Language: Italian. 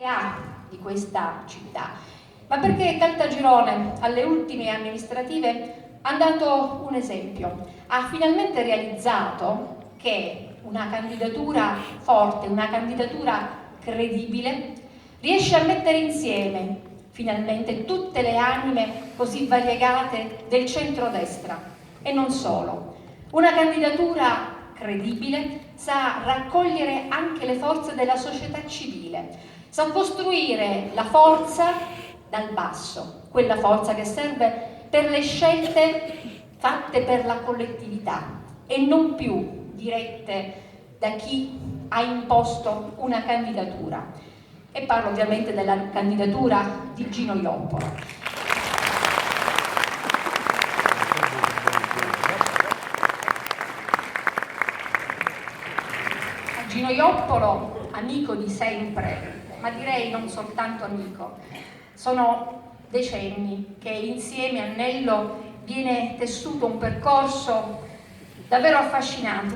ha di questa città, ma perché Caltagirone alle ultime amministrative ha dato un esempio, ha finalmente realizzato che una candidatura forte, una candidatura credibile riesce a mettere insieme finalmente tutte le anime così variegate del centrodestra e non solo. Una candidatura credibile sa raccogliere anche le forze della società civile, sa costruire la forza dal basso, quella forza che serve per le scelte fatte per la collettività e non più dirette da chi ha imposto una candidatura. E parlo ovviamente della candidatura di Gino Joppolo. Gino Joppolo, amico di sempre, ma direi non soltanto amico, sono decenni che insieme a Nello viene tessuto un percorso davvero affascinante.